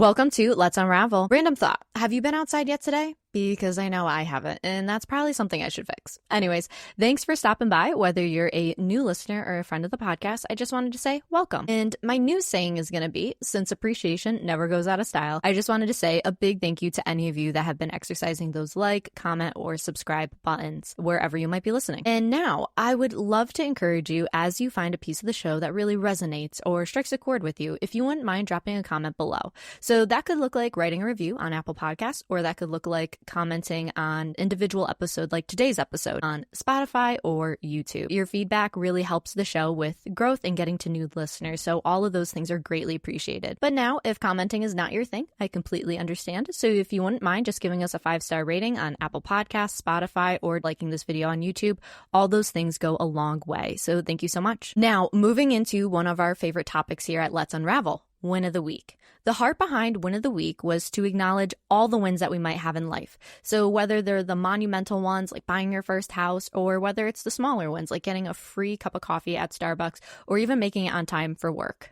Welcome to Let's Unravel. Random thought. Have you been outside yet today? Because I know I haven't, and that's probably something I should fix. Anyways, thanks for stopping by. Whether you're a new listener or a friend of the podcast, I just wanted to say welcome. And my new saying is going to be, since appreciation never goes out of style, I just wanted to say a big thank you to any of you that have been exercising those like, comment, or subscribe buttons wherever you might be listening. And now I would love to encourage you, as you find a piece of the show that really resonates or strikes a chord with you, if you wouldn't mind dropping a comment below. So that could look like writing a review on Apple Podcasts, or that could look like commenting on individual episode like today's episode on Spotify or YouTube. Your feedback really helps the show with growth and getting to new listeners, so all of those things are greatly appreciated. But now, if commenting is not your thing, I completely understand. So if you wouldn't mind just giving us a 5-star rating on Apple Podcasts, Spotify, or liking this video on YouTube, all those things go a long way. So thank you so much. Now, moving into one of our favorite topics here at Let's Unravel. Win of the week. The heart behind Win of the Week was to acknowledge all the wins that we might have in life. So whether they're the monumental ones like buying your first house, or whether it's the smaller ones like getting a free cup of coffee at Starbucks, or even making it on time for work.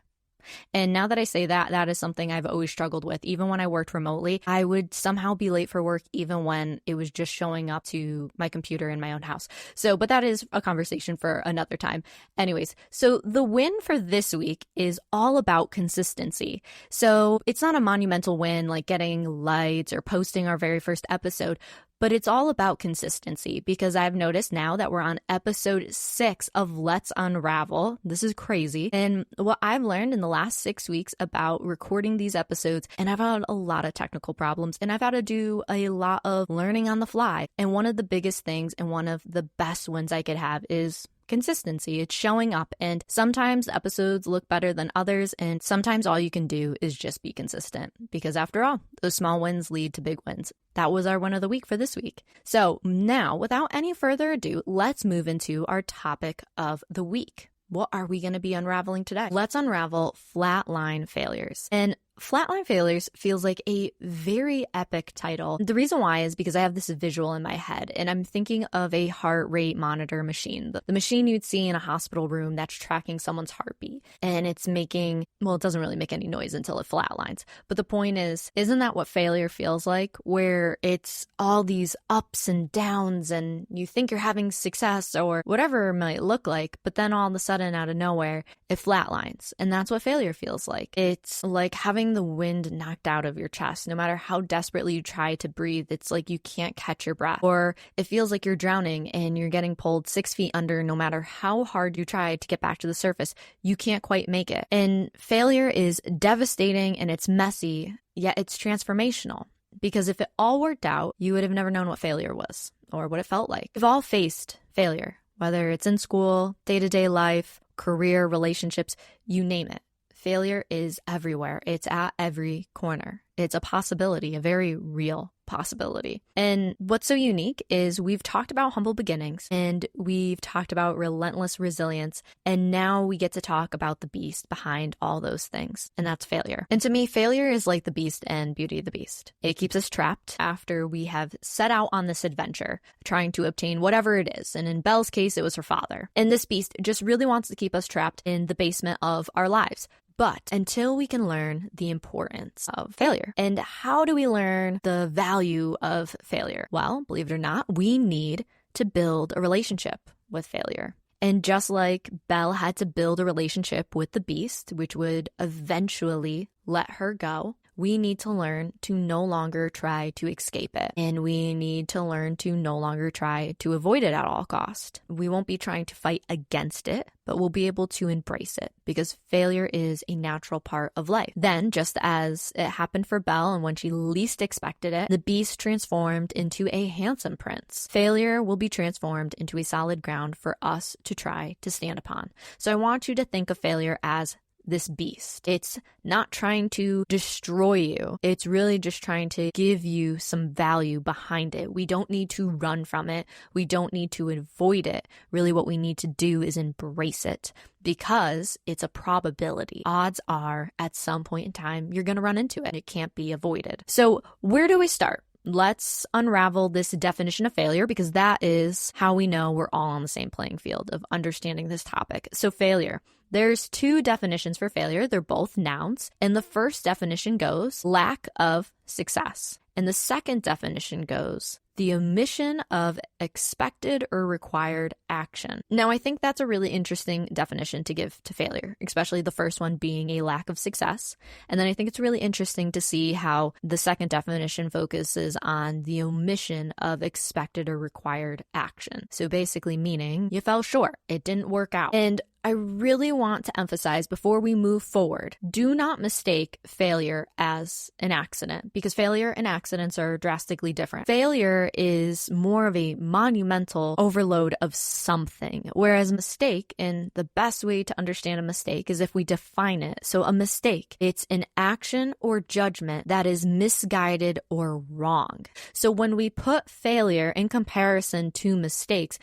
And now that I say that, that is something I've always struggled with. Even when I worked remotely, I would somehow be late for work, even when it was just showing up to my computer in my own house. But that is a conversation for another time. Anyways, so the win for this week is all about consistency. So it's not a monumental win like getting lights or posting our very first episode, but it's all about consistency, because I've noticed now that we're on episode 6 of Let's Unravel. This is crazy. And what I've learned in the last 6 weeks about recording these episodes, and I've had a lot of technical problems, and I've had to do a lot of learning on the fly. And one of the biggest things and one of the best ones I could have is consistency. It's showing up, and sometimes episodes look better than others, and sometimes all you can do is just be consistent, because after all, those small wins lead to big wins. That was our win of the week for this week. So now, without any further ado, let's move into our topic of the week. What are we going to be unraveling today? Let's unravel flatline failures. And flatline failures feels like a very epic title. The reason why is because I have this visual in my head, and I'm thinking of a heart rate monitor machine. The machine you'd see in a hospital room that's tracking someone's heartbeat. And it's making, well, it doesn't really make any noise until it flatlines. But the point is, isn't that what failure feels like? Where it's all these ups and downs, and you think you're having success or whatever it might look like, but then all of a sudden out of nowhere, it flatlines. And that's what failure feels like. It's like having the wind knocked out of your chest. No matter how desperately you try to breathe, it's like you can't catch your breath. Or it feels like you're drowning and you're getting pulled 6 feet under. No matter how hard you try to get back to the surface, you can't quite make it. And failure is devastating and it's messy, yet it's transformational. Because if it all worked out, you would have never known what failure was or what it felt like. We've all faced failure, whether it's in school, day-to-day life, career, relationships, you name it. Failure is everywhere. It's at every corner. It's a possibility, a very real possibility. And what's so unique is we've talked about humble beginnings, and we've talked about relentless resilience, and now we get to talk about the beast behind all those things, and that's failure. And to me, failure is like the beast and Beauty and the Beast. It keeps us trapped after we have set out on this adventure, trying to obtain whatever it is. And in Belle's case, it was her father. And this beast just really wants to keep us trapped in the basement of our lives. But until we can learn the importance of failure. And how do we learn the value of failure? Well, believe it or not, we need to build a relationship with failure. And just like Belle had to build a relationship with the beast, which would eventually let her go, we need to learn to no longer try to escape it. And we need to learn to no longer try to avoid it at all cost. We won't be trying to fight against it, but we'll be able to embrace it, because failure is a natural part of life. Then, just as it happened for Belle, and when she least expected it, the beast transformed into a handsome prince. Failure will be transformed into a solid ground for us to try to stand upon. So I want you to think of failure as this beast. It's not trying to destroy you. It's really just trying to give you some value behind it. We don't need to run from it. We don't need to avoid it. Really, what we need to do is embrace it, because it's a probability. Odds are at some point in time, you're going to run into it. It can't be avoided. So where do we start? let's unravel this definition of failure, because that is how we know we're all on the same playing field of understanding this topic. So failure. There's two definitions for failure. They're both nouns. And the first definition goes lack of success. And the second definition goes the omission of expected or required action. Now, I think that's a really interesting definition to give to failure, especially the first one being a lack of success. And then I think it's really interesting to see how the second definition focuses on the omission of expected or required action. So basically meaning you fell short, it didn't work out. And I really want to emphasize before we move forward, do not mistake failure as an accident, because failure and accidents are drastically different. Failure is more of a monumental overload of something, whereas mistake, and the best way to understand a mistake is if we define it. So a mistake, it's an action or judgment that is misguided or wrong. So when we put failure in comparison to mistakes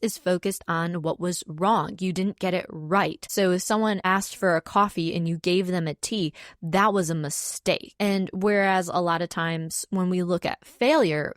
is focused on what was wrong. You didn't get it right. So if someone asked for a coffee and you gave them a tea, that was a mistake. And whereas a lot of times when we look at failure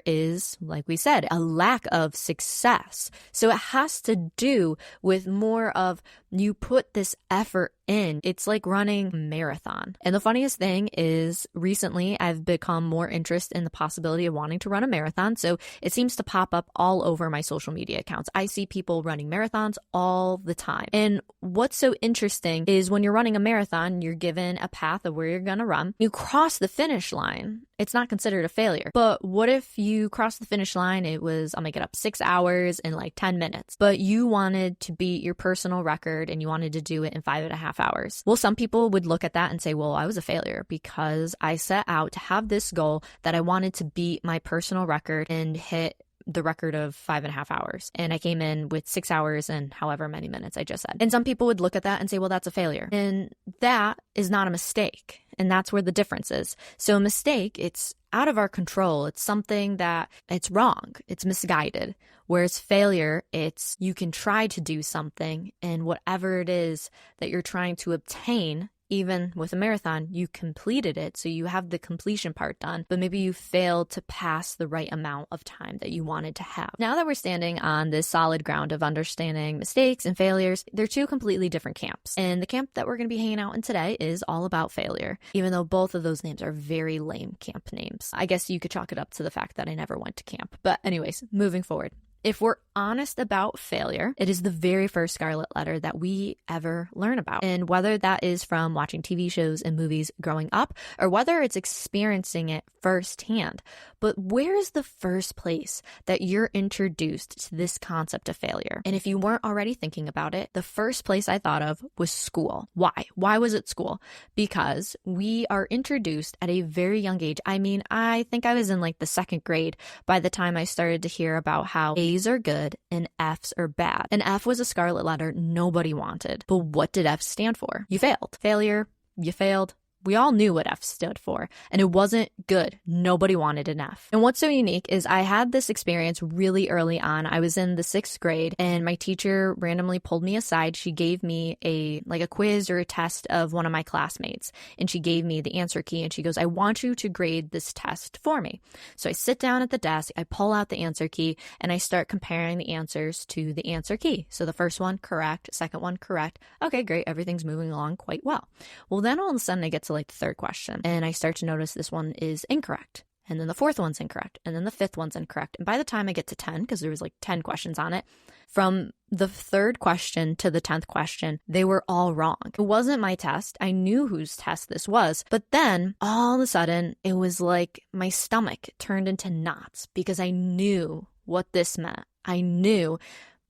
is, like we said, a lack of success. So it has to do with more of you put this effort in. It's like running a marathon. And the funniest thing is recently I've become more interested in the possibility of wanting to run a marathon. So it seems to pop up all over my social media accounts. I see people running marathons all the time. And what's so interesting is when you're running a marathon, you're given a path of where you're going to run. You cross the finish line. It's not considered a failure. But what if you cross the finish line? It was, I'll make it up, 6 hours and like 10 minutes. But you wanted to beat your personal record and you wanted to do it in 5.5 hours. Well, some people would look at that and say, well, I was a failure because I set out to have this goal that I wanted to beat my personal record and hit the record of 5.5 hours. And I came in with 6 hours and however many minutes I just said. And some people would look at that and say, well, that's a failure. And that is not a mistake. And that's where the difference is. So a mistake, it's out of our control. It's something that it's wrong. It's misguided. Whereas failure, it's you can try to do something and whatever it is that you're trying to obtain, even with a marathon, you completed it. So you have the completion part done, but maybe you failed to pass the right amount of time that you wanted to have. Now that we're standing on this solid ground of understanding mistakes and failures, they're two completely different camps. And the camp that we're going to be hanging out in today is all about failure, even though both of those names are very lame camp names. I guess you could chalk it up to the fact that I never went to camp. But anyways, moving forward. If we're honest about failure, it is the very first scarlet letter that we ever learn about. And whether that is from watching TV shows and movies growing up, or whether it's experiencing it firsthand, but where is the first place that you're introduced to this concept of failure? And if you weren't already thinking about it, the first place I thought of was school. Why? Why was it school? Because we are introduced at a very young age. I mean, I think I was in like the second grade by the time I started to hear about how A's are good and F's are bad. And F was a scarlet letter nobody wanted. But what did F stand for? You failed. Failure, you failed. We all knew what F stood for, and it wasn't good. Nobody wanted an F. And what's so unique is I had this experience really early on. I was in the 6th grade, and my teacher randomly pulled me aside. She gave me a quiz or a test of one of my classmates, and she gave me the answer key, and she goes, I want you to grade this test for me. So I sit down at the desk, I pull out the answer key, and I start comparing the answers to the answer key. So the first one, correct. Second one, correct. Okay, great. Everything's moving along quite well. Well, then all of a sudden I get to like the third question, and I start to notice this one is incorrect, and then the fourth one's incorrect, and then the fifth one's incorrect. And by the time I get to 10, because there was like 10 questions on it, from the third question to the 10th question, they were all wrong. It wasn't my test. I knew whose test this was, but then all of a sudden it was like my stomach turned into knots because I knew what this meant. I knew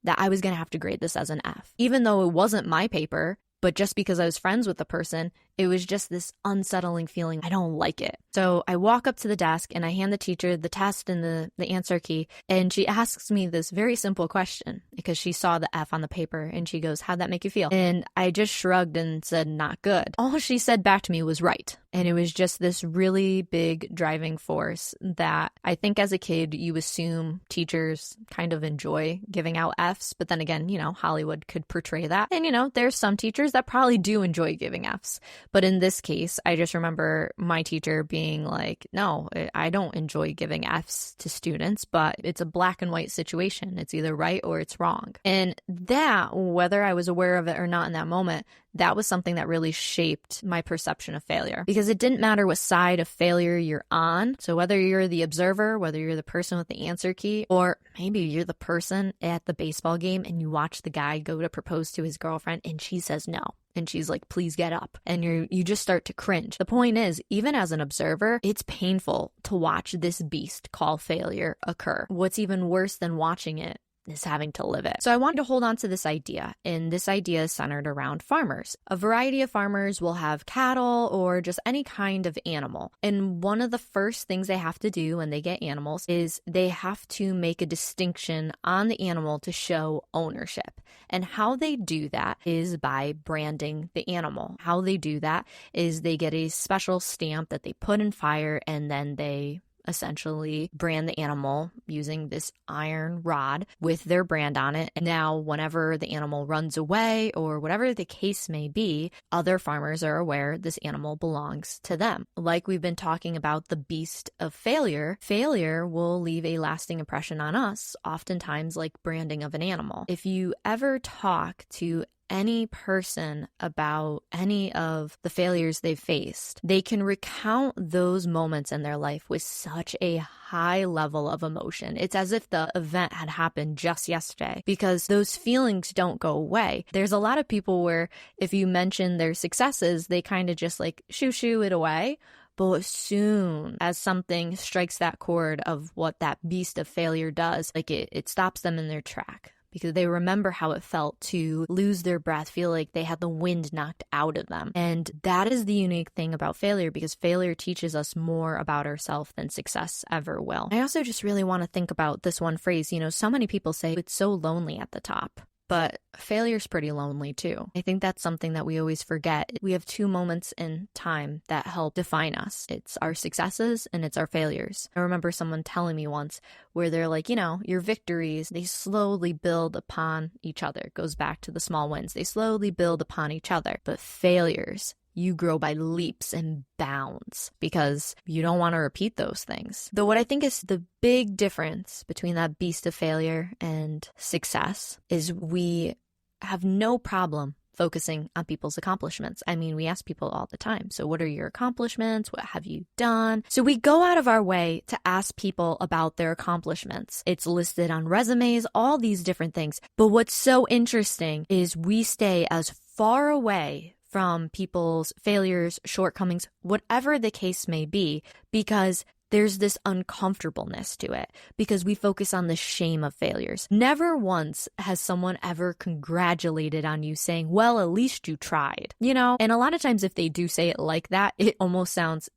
that I was going to have to grade this as an F, even though it wasn't my paper. But just because I was friends with the person, it was just this unsettling feeling. I don't like it. So I walk up to the desk and I hand the teacher the test and the answer key. And she asks me this very simple question because she saw the F on the paper, and she goes, how'd that make you feel? And I just shrugged and said, not good. All she said back to me was right. And it was just this really big driving force that I think as a kid, you assume teachers kind of enjoy giving out Fs. But then again, Hollywood could portray that. And, there's some teachers that probably do enjoy giving Fs. But in this case, I just remember my teacher being like, no, I don't enjoy giving Fs to students, but it's a black and white situation. It's either right or it's wrong. And that, whether I was aware of it or not in that moment, that was something that really shaped my perception of failure, because it didn't matter what side of failure you're on. So whether you're the observer, whether you're the person with the answer key, or maybe you're the person at the baseball game and you watch the guy go to propose to his girlfriend and she says no. And she's like, please get up. And you just start to cringe. The point is, even as an observer, it's painful to watch this beast called failure occur. What's even worse than watching it is having to live it. So I wanted to hold on to this idea, and this idea is centered around farmers. A variety of farmers will have cattle or just any kind of animal. And one of the first things they have to do when they get animals is they have to make a distinction on the animal to show ownership. And how they do that is by branding the animal. How they do that is they get a special stamp that they put in fire, and then they essentially brand the animal using this iron rod with their brand on it. And now whenever the animal runs away or whatever the case may be, other farmers are aware this animal belongs to them. Like we've been talking about the beast of failure, failure will leave a lasting impression on us, oftentimes like branding of an animal. If you ever talk to any person about any of the failures they've faced, they can recount those moments in their life with such a high level of emotion. It's as if the event had happened just yesterday, because those feelings don't go away. There's a lot of people where if you mention their successes, they kind of just like shoo it away. But as soon as something strikes that chord of what that beast of failure does, like it stops them in their track, because they remember how it felt to lose their breath, feel like they had the wind knocked out of them. And that is the unique thing about failure, because failure teaches us more about ourselves than success ever will. I also just really want to think about this one phrase. So many people say it's so lonely at the top. But failure's pretty lonely too. I think that's something that we always forget. We have two moments in time that help define us. It's our successes and it's our failures. I remember someone telling me once where they're like, your victories, they slowly build upon each other. It goes back to the small wins. They slowly build upon each other. But failures, you grow by leaps and bounds, because you don't want to repeat those things. Though what I think is the big difference between that beast of failure and success is we have no problem focusing on people's accomplishments. I mean, we ask people all the time, so what are your accomplishments? What have you done? So we go out of our way to ask people about their accomplishments. It's listed on resumes, all these different things. But what's so interesting is we stay as far away from people's failures, shortcomings, whatever the case may be, because there's this uncomfortableness to it, because we focus on the shame of failures. Never once has someone ever congratulated on you saying, well, at least you tried, And a lot of times if they do say it like that, it almost sounds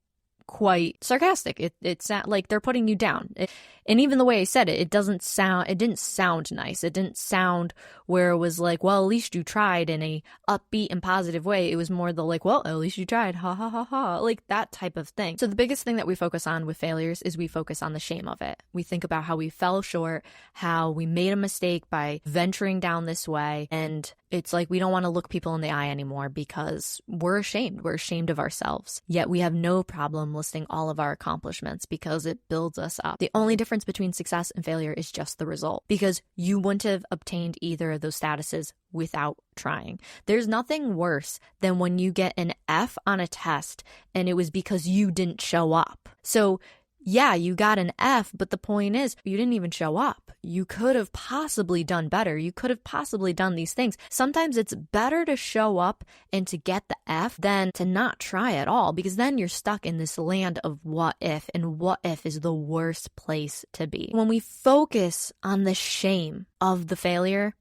quite sarcastic. It's like they're putting you down. And even the way I said it, it didn't sound nice. It didn't sound where it was like, well, at least you tried in a upbeat and positive way. It was more the like, well, at least you tried. Ha ha ha ha. Like that type of thing. So the biggest thing that we focus on with failures is we focus on the shame of it. We think about how we fell short, how we made a mistake by venturing down this way. And it's like we don't want to look people in the eye anymore because we're ashamed. We're ashamed of ourselves. Yet we have no problem listing all of our accomplishments because it builds us up. The only difference between success and failure is just the result, because you wouldn't have obtained either of those statuses without trying. There's nothing worse than when you get an F on a test and it was because you didn't show up. So yeah, you got an F, but the point is you didn't even show up. You could have possibly done better. You could have possibly done these things. Sometimes it's better to show up and to get the F than to not try at all, because then you're stuck in this land of what if, and what if is the worst place to be. When we focus on the shame of the failure,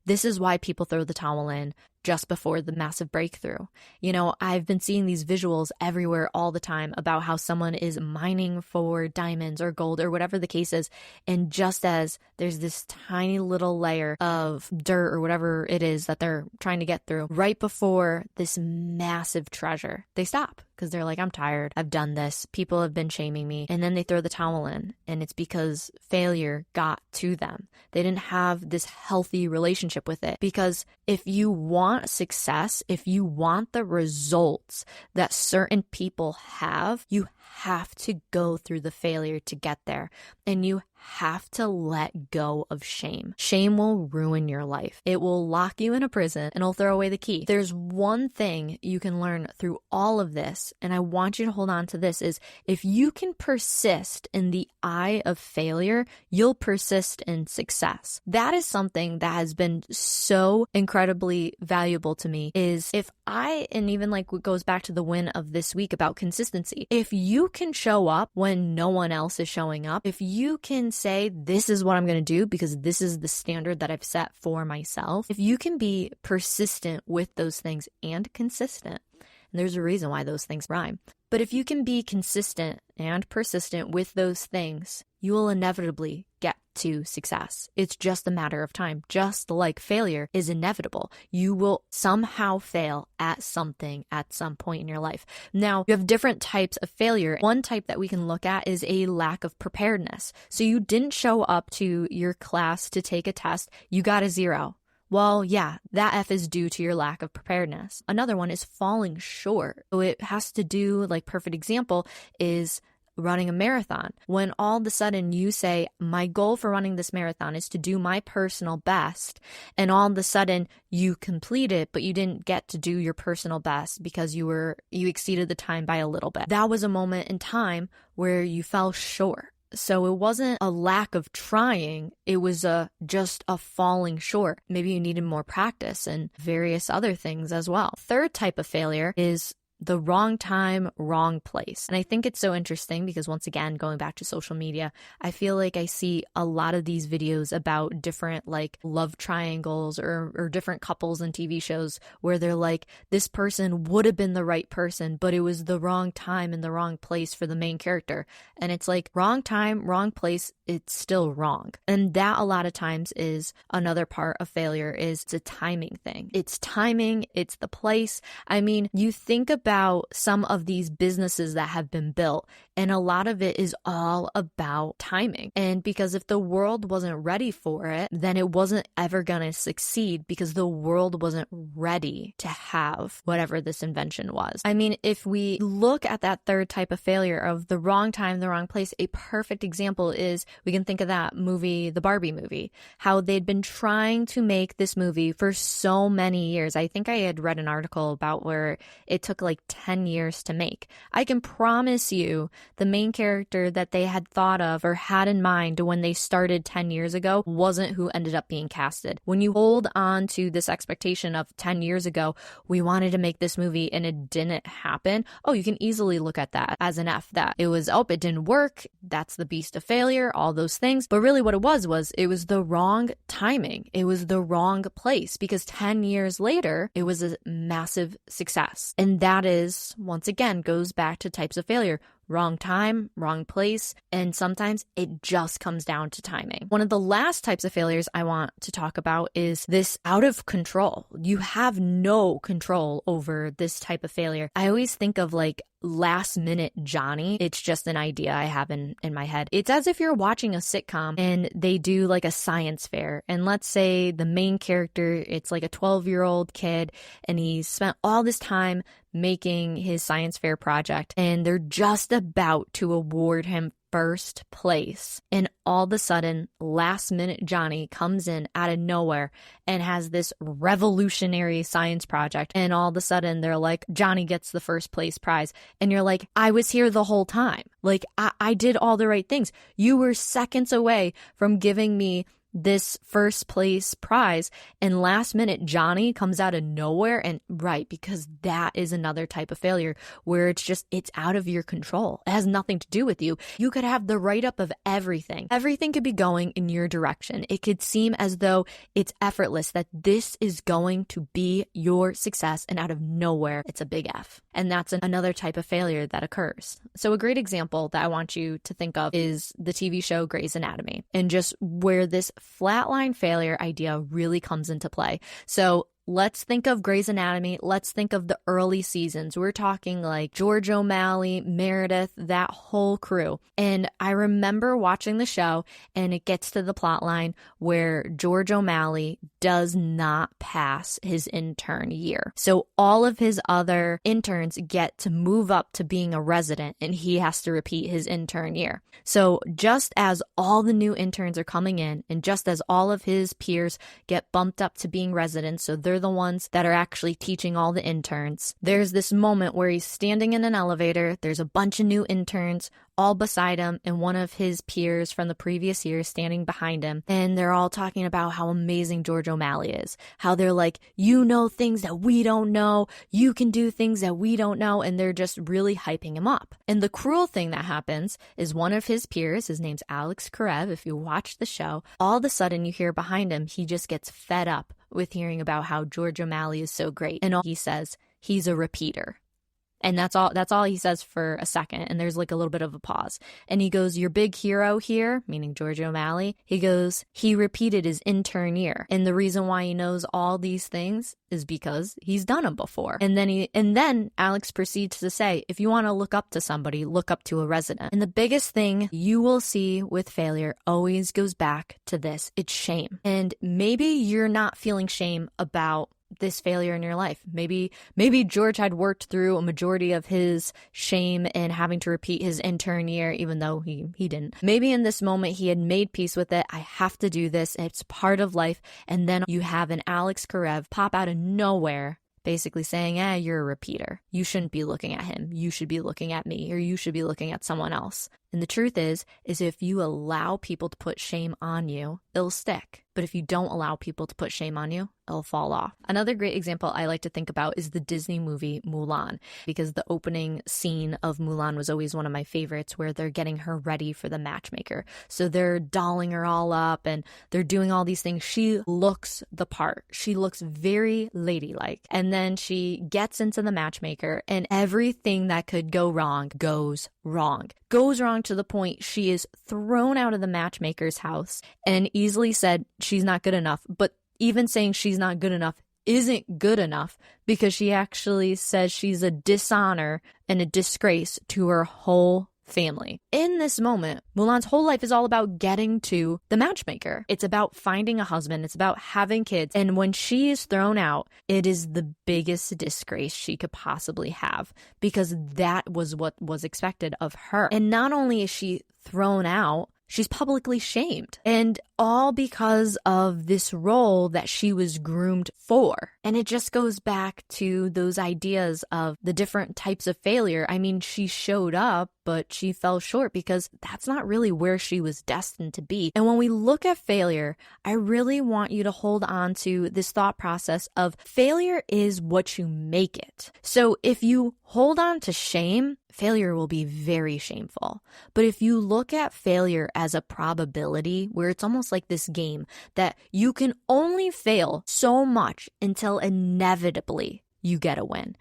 this is why people throw the towel in. just before the massive breakthrough. You know, I've been seeing these visuals everywhere all the time about how someone is mining for diamonds or gold or whatever the case is. And just as there's this tiny little layer of dirt or whatever it is that they're trying to get through, right before this massive treasure, they stop because they're like, I'm tired. I've done this. People have been shaming me. And then they throw the towel in. And it's because failure got to them. They didn't have this healthy relationship with it. Because if you want success, if you want the results that certain people have, you have to go through the failure to get there. And you have to let go of shame. Shame will ruin your life. It will lock you in a prison and it'll throw away the key. There's one thing you can learn through all of this, and I want you to hold on to this, is if you can persist in the eye of failure, you'll persist in success. That is something that has been so incredibly valuable to me, is if and even like what goes back to the win of this week about consistency, if you can show up when no one else is showing up, if you can say, this is what I'm going to do because this is the standard that I've set for myself, if you can be persistent with those things and consistent, and there's a reason why those things rhyme, but if you can be consistent and persistent with those things, you will inevitably get to success. It's just a matter of time. Just like failure is inevitable. You will somehow fail at something at some point in your life. Now, you have different types of failure. One type that we can look at is a lack of preparedness. So you didn't show up to your class to take a test. You got a 0. Well, yeah, that F is due to your lack of preparedness. Another one is falling short. So it has to do, like, perfect example is running a marathon. When all of a sudden you say, my goal for running this marathon is to do my personal best, and all of a sudden you complete it, but you didn't get to do your personal best because you exceeded the time by a little bit. That was a moment in time where you fell short. So it wasn't a lack of trying, it was just a falling short. Maybe you needed more practice and various other things as well. Third type of failure is the wrong time, wrong place. And I think it's so interesting because, once again, going back to social media, I feel like I see a lot of these videos about different like love triangles or different couples in TV shows where they're like, this person would have been the right person, but it was the wrong time and the wrong place for the main character. And it's like, wrong time, wrong place, it's still wrong. And that a lot of times is another part of failure, is it's a timing thing. It's timing, it's the place. I mean, you think about some of these businesses that have been built, and a lot of it is all about timing. And because if the world wasn't ready for it, then it wasn't ever going to succeed because the world wasn't ready to have whatever this invention was. I mean, if we look at that third type of failure of the wrong time, the wrong place, a perfect example is, we can think of that movie, the Barbie movie, how they'd been trying to make this movie for so many years. I think I had read an article about where it took like 10 years to make. I can promise you the main character that they had thought of or had in mind when they started 10 years ago wasn't who ended up being casted. When you hold on to this expectation of 10 years ago, we wanted to make this movie and it didn't happen, oh, you can easily look at that as an F, that it was, oh, it didn't work, that's the beast of failure, all those things. But really what it was it was the wrong timing. It was the wrong place, because 10 years later, it was a massive success. And that is, once again, goes back to types of failure. Wrong time, wrong place, and sometimes it just comes down to timing. One of the last types of failures I want to talk about is this out of control. You have no control over this type of failure. I always think of like last minute Johnny. It's just an idea I have in my head. It's as if you're watching a sitcom and they do like a science fair. And let's say the main character, it's like a 12-year-old kid, and he spent all this time making his science fair project, and they're just about to award him first place. And all of a sudden, last minute Johnny comes in out of nowhere and has this revolutionary science project. And all of a sudden they're like, Johnny gets the first place prize. And you're like, I was here the whole time. Like, I did all the right things. You were seconds away from giving me this first place prize, and last minute Johnny comes out of nowhere. And right, because that is another type of failure where it's out of your control. It has nothing to do with you. You could have the write-up of everything. Everything could be going in your direction. It could seem as though it's effortless, that this is going to be your success, and out of nowhere, it's a big F. And that's another type of failure that occurs. So a great example that I want you to think of is the TV show Grey's Anatomy, and just where this flatline failure idea really comes into play. So let's think of Grey's Anatomy. Let's think of the early seasons. We're talking like George O'Malley, Meredith, that whole crew. And I remember watching the show, and it gets to the plot line where George O'Malley does not pass his intern year. So all of his other interns get to move up to being a resident, and he has to repeat his intern year. So just as all the new interns are coming in, and just as all of his peers get bumped up to being residents, so they're the ones that are actually teaching all the interns, there's this moment where he's standing in an elevator. There's a bunch of new interns all beside him, and one of his peers from the previous year is standing behind him, and they're all talking about how amazing George O'Malley is, how they're like, you know things that we don't know, you can do things that we don't know, and they're just really hyping him up. And the cruel thing that happens is one of his peers, his name's Alex Karev, if you watch the show, all of a sudden you hear behind him, he just gets fed up with hearing about how George O'Malley is so great, and all he says, he's a repeater. And that's all he says for a second. And there's like a little bit of a pause. And he goes, your big hero here, meaning George O'Malley, he goes, he repeated his intern year. And the reason why he knows all these things is because he's done them before. And then Alex proceeds to say, if you want to look up to somebody, look up to a resident. And the biggest thing you will see with failure always goes back to this. It's shame. And maybe you're not feeling shame about this failure in your life. Maybe George had worked through a majority of his shame and having to repeat his intern year, even though he didn't. Maybe in this moment he had made peace with it. I have to do this. It's part of life. And then you have an Alex Karev pop out of nowhere, basically saying, you're a repeater. You shouldn't be looking at him. You should be looking at me, or you should be looking at someone else. And the truth is if you allow people to put shame on you, it'll stick. But if you don't allow people to put shame on you, it'll fall off. Another great example I like to think about is the Disney movie Mulan, because the opening scene of Mulan was always one of my favorites, where they're getting her ready for the matchmaker. So they're dolling her all up and they're doing all these things. She looks the part. She looks very ladylike. And then she gets into the matchmaker, and everything that could go wrong goes wrong. Goes wrong to the point she is thrown out of the matchmaker's house and easily said she's not good enough. But even saying she's not good enough isn't good enough, because she actually says she's a dishonor and a disgrace to her whole family. In this moment, Mulan's whole life is all about getting to the matchmaker. It's about finding a husband. It's about having kids. And when she is thrown out, it is the biggest disgrace she could possibly have, because that was what was expected of her. And not only is she thrown out, she's publicly shamed, and all because of this role that she was groomed for. And it just goes back to those ideas of the different types of failure. I mean, she showed up, but she fell short because that's not really where she was destined to be. And when we look at failure, I really want you to hold on to this thought process of failure is what you make it. So if you hold on to shame, failure will be very shameful. But if you look at failure as a probability, where it's almost like this game that you can only fail so much until inevitably you get a win.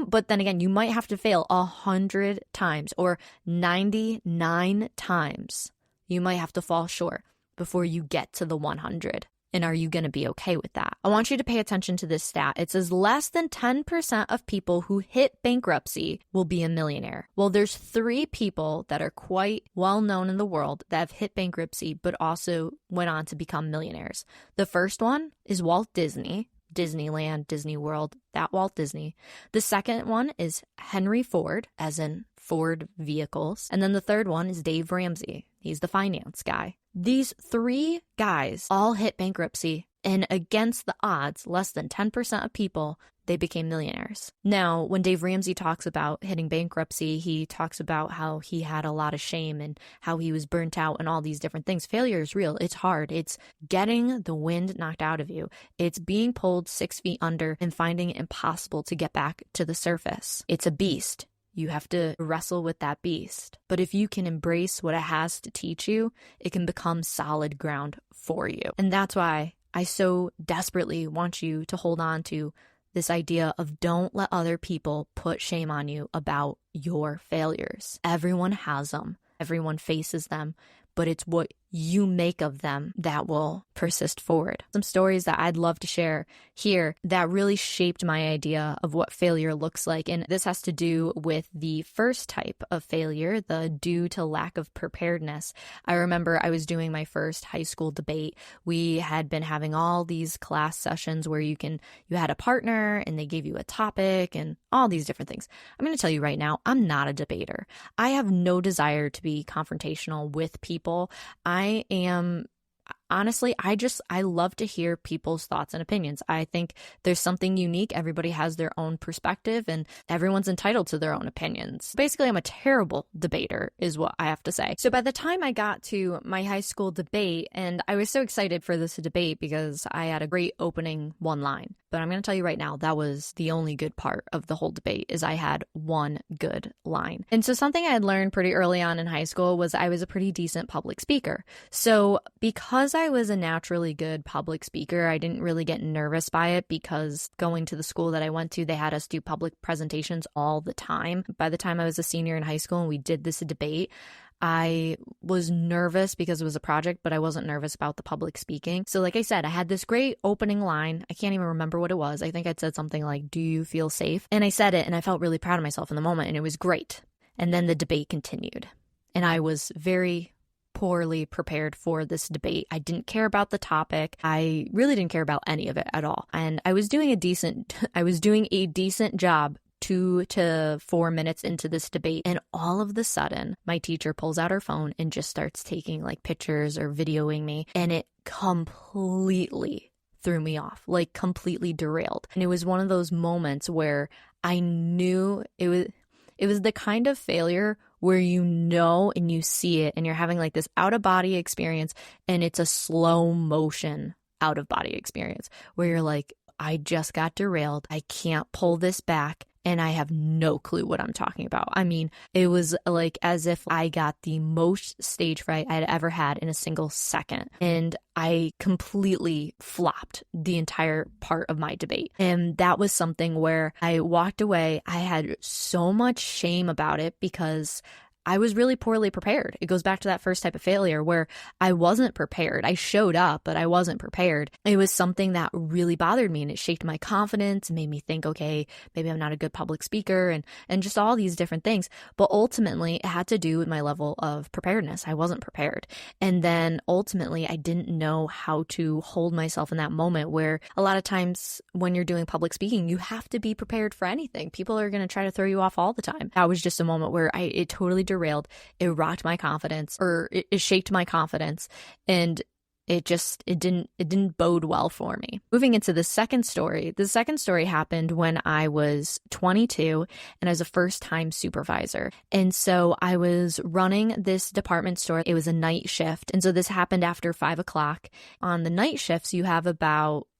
But then again, you might have to fail 100 times or 99 times. You might have to fall short before you get to the 100. And are you going to be okay with that? I want you to pay attention to this stat. It says less than 10% of people who hit bankruptcy will be a millionaire. Well, there's 3 people that are quite well known in the world that have hit bankruptcy, but also went on to become millionaires. The first one is Walt Disney. Disneyland, Disney World, that Walt Disney. The second one is Henry Ford, as in Ford vehicles. And then the third one is Dave Ramsey. He's the finance guy. These three guys all hit bankruptcy, and against the odds, less than 10% of people, they became millionaires. Now, when Dave Ramsey talks about hitting bankruptcy, he talks about how he had a lot of shame and how he was burnt out and all these different things. Failure is real. It's hard. It's getting the wind knocked out of you. It's being pulled 6 feet under and finding it impossible to get back to the surface. It's a beast. You have to wrestle with that beast. But if you can embrace what it has to teach you, it can become solid ground for you. And that's why I so desperately want you to hold on to this idea of don't let other people put shame on you about your failures. Everyone has them. Everyone faces them. But it's what you make of them that will persist forward. Some stories that I'd love to share here that really shaped my idea of what failure looks like. And this has to do with the first type of failure, the due to lack of preparedness. I remember I was doing my first high school debate. We had been having all these class sessions where you had a partner and they gave you a topic and all these different things. I'm going to tell you right now, I'm not a debater. I have no desire to be confrontational with people. Honestly, I love to hear people's thoughts and opinions. I think there's something unique. Everybody has their own perspective and everyone's entitled to their own opinions. Basically, I'm a terrible debater is what I have to say. So by the time I got to my high school debate, and I was so excited for this debate because I had a great opening one line. But I'm going to tell you right now, that was the only good part of the whole debate is I had one good line. And so something I had learned pretty early on in high school was I was a pretty decent public speaker. So because I was a naturally good public speaker, I didn't really get nervous by it because going to the school that I went to, they had us do public presentations all the time. By the time I was a senior in high school and we did this debate, I was nervous because it was a project, but I wasn't nervous about the public speaking. So like I said, I had this great opening line. I can't even remember what it was. I think I'd said something like, "Do you feel safe?" And I said it and I felt really proud of myself in the moment and it was great. And then the debate continued and I was very poorly prepared for this debate. I didn't care about the topic. I really didn't care about any of it at all. And I was doing a decent job 2 to 4 minutes into this debate. And all of the sudden, my teacher pulls out her phone and just starts taking like pictures or videoing me. And it completely threw me off, like completely derailed. And it was one of those moments where I knew it was the kind of failure where you know and you see it and you're having like this out of body experience and it's a slow motion out of body experience where you're like, I just got derailed. I can't pull this back. And I have no clue what I'm talking about. I mean, it was like as if I got the most stage fright I had ever had in a single second. And I completely flopped the entire part of my debate. And that was something where I walked away. I had so much shame about it because I was really poorly prepared. It goes back to that first type of failure where I wasn't prepared. I showed up, but I wasn't prepared. It was something that really bothered me and it shaped my confidence and made me think, okay, maybe I'm not a good public speaker and just all these different things. But ultimately, it had to do with my level of preparedness. I wasn't prepared. And then ultimately, I didn't know how to hold myself in that moment where a lot of times when you're doing public speaking, you have to be prepared for anything. People are going to try to throw you off all the time. That was just a moment where it totally derailed. It rocked my confidence, or it shaped my confidence, and it didn't bode well for me. Moving into the second story. The second story happened when I was 22 and I was a first-time supervisor. And so I was running this department store. It was a night shift. And so this happened after 5 o'clock. On the night shifts, you have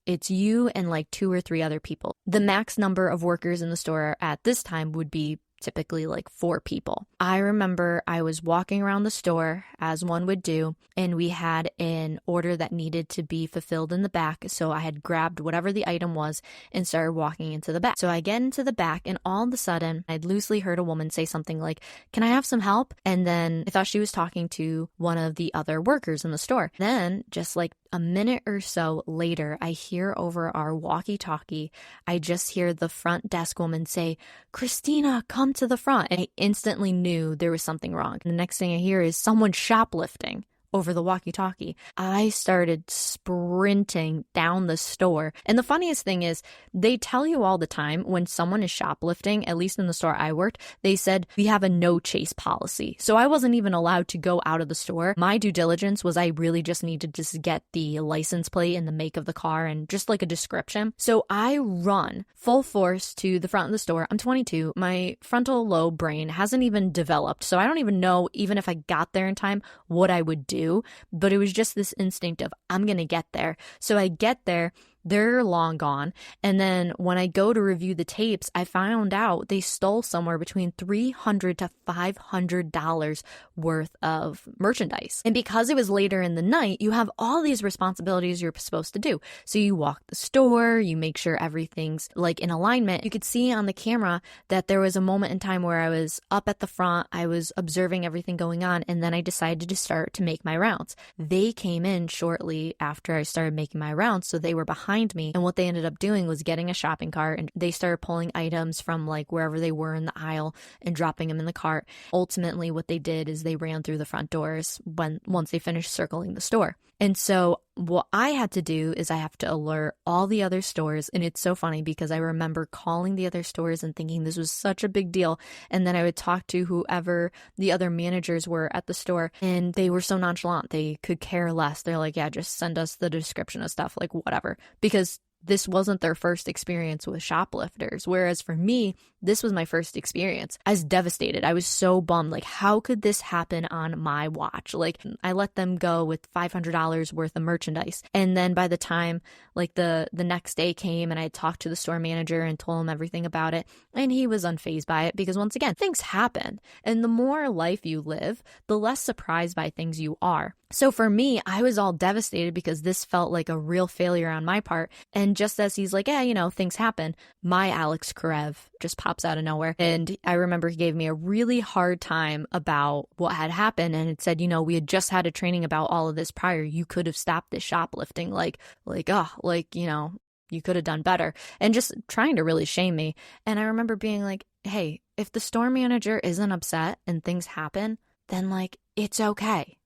it's you and like 2 or 3 other people. The max number of workers in the store at this time would be typically like 4 people. I remember I was walking around the store as one would do, and we had an order that needed to be fulfilled in the back. So I had grabbed whatever the item was and started walking into the back. So I get into the back and all of a sudden I'd loosely heard a woman say something like, "Can I have some help?" And then I thought she was talking to one of the other workers in the store. Then just like a minute or so later, I hear over our walkie-talkie, I just hear the front desk woman say, "Christina, come to the front." And I instantly knew there was something wrong. And the next thing I hear is someone shoplifting over the walkie-talkie. I started sprinting down the store. And the funniest thing is, they tell you all the time when someone is shoplifting, at least in the store I worked, they said, we have a no chase policy. So I wasn't even allowed to go out of the store. My due diligence was I really just needed to get the license plate and the make of the car and just like a description. So I run full force to the front of the store. I'm 22. My frontal lobe brain hasn't even developed. So I don't even know, even if I got there in time, what I would do. But it was just this instinct of, I'm going to get there. So I get there. They're long gone. And then when I go to review the tapes, I found out they stole somewhere between $300 to $500 worth of merchandise. And because it was later in the night, you have all these responsibilities you're supposed to do. So you walk the store, you make sure everything's like in alignment. You could see on the camera that there was a moment in time where I was up at the front, I was observing everything going on, and then I decided to start to make my rounds. They came in shortly after I started making my rounds, so they were behind me. And what they ended up doing was getting a shopping cart, and they started pulling items from like wherever they were in the aisle and dropping them in the cart. Ultimately, what they did is they ran through the front doors once they finished circling the store. And so what I had to do is I have to alert all the other stores. And it's so funny because I remember calling the other stores and thinking this was such a big deal. And then I would talk to whoever the other managers were at the store, and they were so nonchalant. They could care less. They're like, yeah, just send us the description of stuff, like whatever. Because this wasn't their first experience with shoplifters. Whereas for me, this was my first experience. I was devastated. I was so bummed. Like, how could this happen on my watch? Like, I let them go with $500 worth of merchandise. And then by the time like the next day came and I talked to the store manager and told him everything about it, and he was unfazed by it because once again, things happen. And the more life you live, the less surprised by things you are. So for me, I was all devastated because this felt like a real failure on my part. And just as he's like, yeah, things happen, my Alex Karev just pops out of nowhere. And I remember he gave me a really hard time about what had happened. And it said, we had just had a training about all of this prior. You could have stopped this shoplifting. You could have done better. And just trying to really shame me. And I remember being like, hey, if the store manager isn't upset and things happen, then it's okay.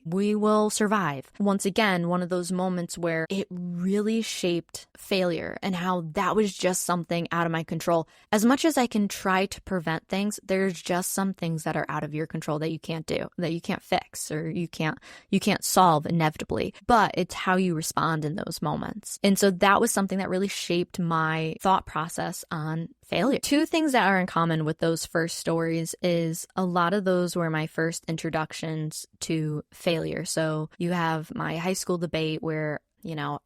We will survive. Once again, one of those moments where it really shaped failure and how that was just something out of my control. As much as I can try to prevent things, there's just some things that are out of your control that you can't do, that you can't fix, or you can't solve inevitably. But it's how you respond in those moments. And so that was something that really shaped my thought process on failure. Two things that are in common with those first stories is a lot of those were my first introductions to failure. So you have my high school debate where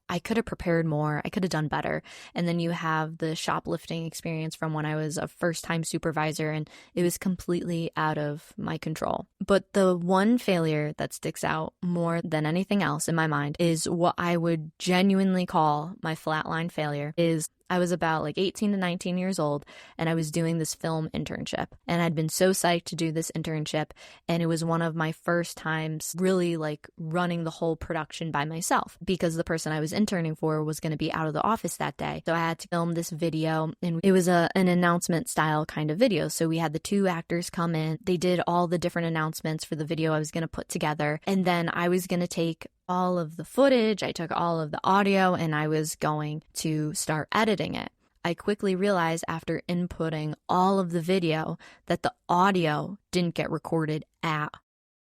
I could have prepared more. I could have done better. And then you have the shoplifting experience from when I was a first-time supervisor and it was completely out of my control. But the one failure that sticks out more than anything else in my mind is what I would genuinely call my flatline failure. Is I was about 18 to 19 years old and I was doing this film internship, and I'd been so psyched to do this internship, and it was one of my first times really running the whole production by myself because the person I was interning for was going to be out of the office that day. So I had to film this video, and it was an announcement style kind of video. So we had the two actors come in, they did all the different announcements for the video I was going to put together, and then I was going to take all of the footage, I took all of the audio, and I was going to start editing it. I quickly realized after inputting all of the video that the audio didn't get recorded at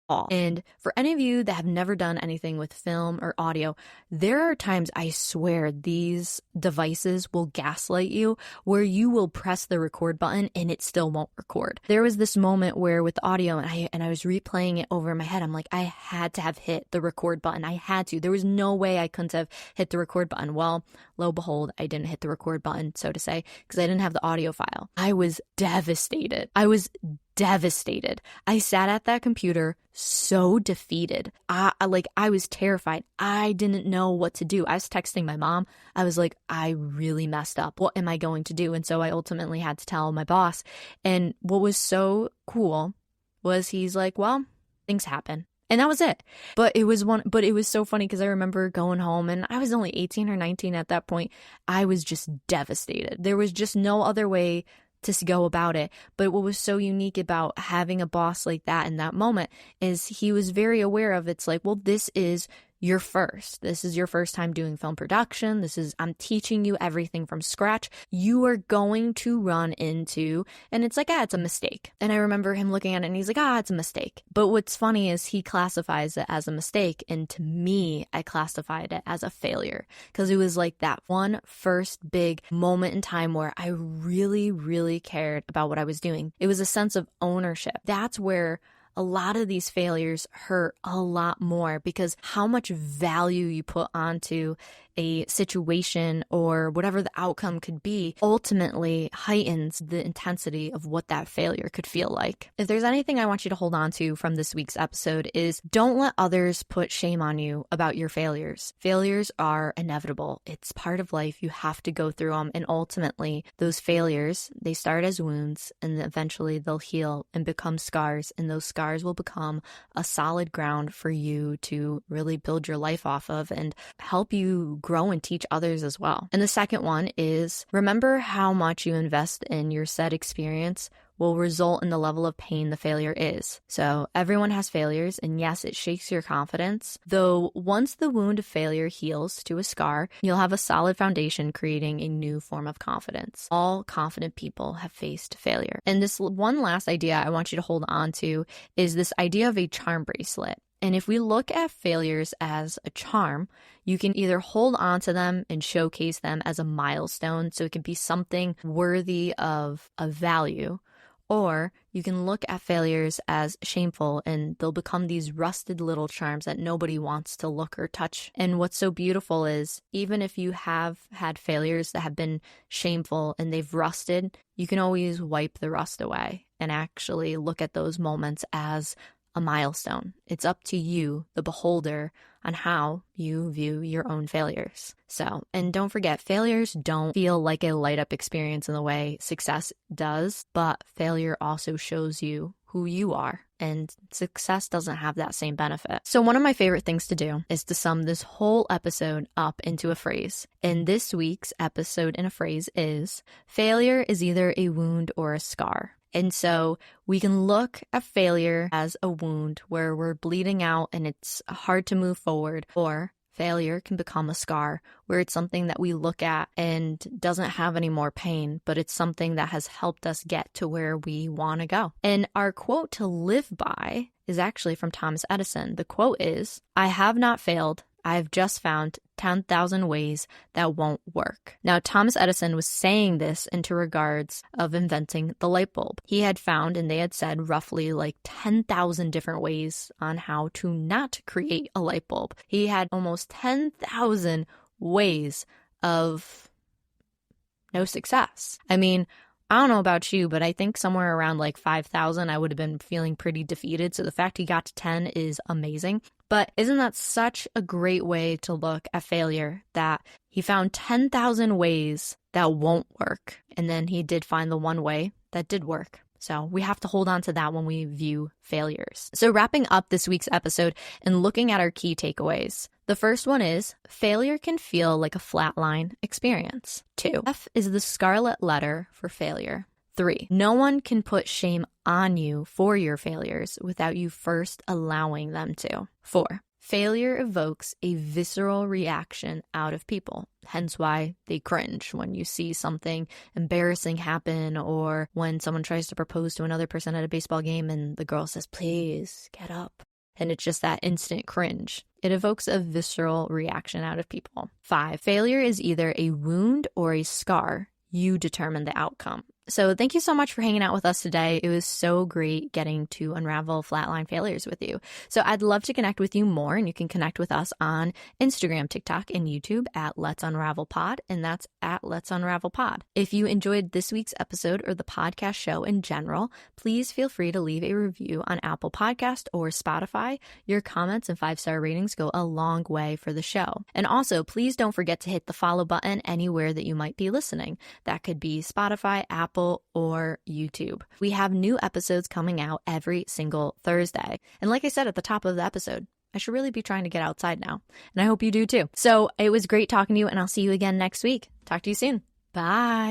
all. And for any of you that have never done anything with film or audio, there are times, I swear, these devices will gaslight you where you will press the record button and it still won't record. There was this moment where with audio and I was replaying it over in my head, I'm like, I had to have hit the record button. I had to. There was no way I couldn't have hit the record button. Well, lo and behold, I didn't hit the record button, so to say, because I didn't have the audio file. I was devastated. I sat at that computer so defeated. I was terrified. I didn't know what to do. I was texting my mom. I was like, I really messed up. What am I going to do? And so I ultimately had to tell my boss. And what was so cool was he's like, well, things happen. And that was it. But it was so funny because I remember going home, and I was only 18 or 19 at that point. I was just devastated. There was just no other way to go about it. But what was so unique about having a boss like that in that moment is he was very aware of, it's like, well, this is your first. This is your first time doing film production. I'm teaching you everything from scratch. You are going to run into, and it's like, it's a mistake. And I remember him looking at it and he's like, it's a mistake. But what's funny is he classifies it as a mistake. And to me, I classified it as a failure because it was like that one first big moment in time where I really, really cared about what I was doing. It was a sense of ownership. That's where a lot of these failures hurt a lot more, because how much value you put onto a situation or whatever the outcome could be ultimately heightens the intensity of what that failure could feel like. If there's anything I want you to hold on to from this week's episode is don't let others put shame on you about your failures. Failures are inevitable. It's part of life. You have to go through them. And ultimately, those failures, they start as wounds and eventually they'll heal and become scars. And those scars will become a solid ground for you to really build your life off of and help you grow and teach others as well. And the second one is remember how much you invest in your said experience will result in the level of pain the failure is. So everyone has failures, and yes, it shakes your confidence. Though once the wound of failure heals to a scar, you'll have a solid foundation creating a new form of confidence. All confident people have faced failure. And this one last idea I want you to hold on to is this idea of a charm bracelet. And if we look at failures as a charm, you can either hold on to them and showcase them as a milestone, so it can be something worthy of a value, or you can look at failures as shameful and they'll become these rusted little charms that nobody wants to look or touch. And what's so beautiful is even if you have had failures that have been shameful and they've rusted, you can always wipe the rust away and actually look at those moments as a milestone. It's up to you, the beholder, on how you view your own failures. So, and don't forget, failures don't feel like a light up experience in the way success does, but failure also shows you who you are, and success doesn't have that same benefit. So one of my favorite things to do is to sum this whole episode up into a phrase. And this week's episode in a phrase is, failure is either a wound or a scar. And so we can look at failure as a wound where we're bleeding out and it's hard to move forward, or failure can become a scar where it's something that we look at and doesn't have any more pain, but it's something that has helped us get to where we want to go. And our quote to live by is actually from Thomas Edison. The quote is, "I have not failed. I've just found 10,000 ways that won't work." Now, Thomas Edison was saying this into regards of inventing the light bulb. He had found, and they had said, roughly like 10,000 different ways on how to not create a light bulb. He had almost 10,000 ways of no success. I mean, I don't know about you, but I think somewhere around like 5,000, I would have been feeling pretty defeated. So the fact he got to 10 is amazing. But isn't that such a great way to look at failure, that he found 10,000 ways that won't work. And then he did find the one way that did work. So we have to hold on to that when we view failures. So wrapping up this week's episode and looking at our key takeaways. The first one is, failure can feel like a flatline experience. 2, F is the scarlet letter for failure. 3, no one can put shame on you for your failures without you first allowing them to. 4, failure evokes a visceral reaction out of people, hence why they cringe when you see something embarrassing happen, or when someone tries to propose to another person at a baseball game and the girl says, "Please get up." And it's just that instant cringe. It evokes a visceral reaction out of people. 5, failure is either a wound or a scar. You determine the outcome. So thank you so much for hanging out with us today. It was so great getting to unravel flatline failures with you. So I'd love to connect with you more, and you can connect with us on Instagram, TikTok, and YouTube at Let's Unravel Pod, and that's at Let's Unravel Pod. If you enjoyed this week's episode or the podcast show in general, please feel free to leave a review on Apple Podcast or Spotify. Your comments and 5-star ratings go a long way for the show. And also, please don't forget to hit the follow button anywhere that you might be listening. That could be Spotify, Apple, or YouTube. We have new episodes coming out every single Thursday. And like I said at the top of the episode, I should really be trying to get outside now. And I hope you do too. So it was great talking to you, and I'll see you again next week. Talk to you soon. Bye.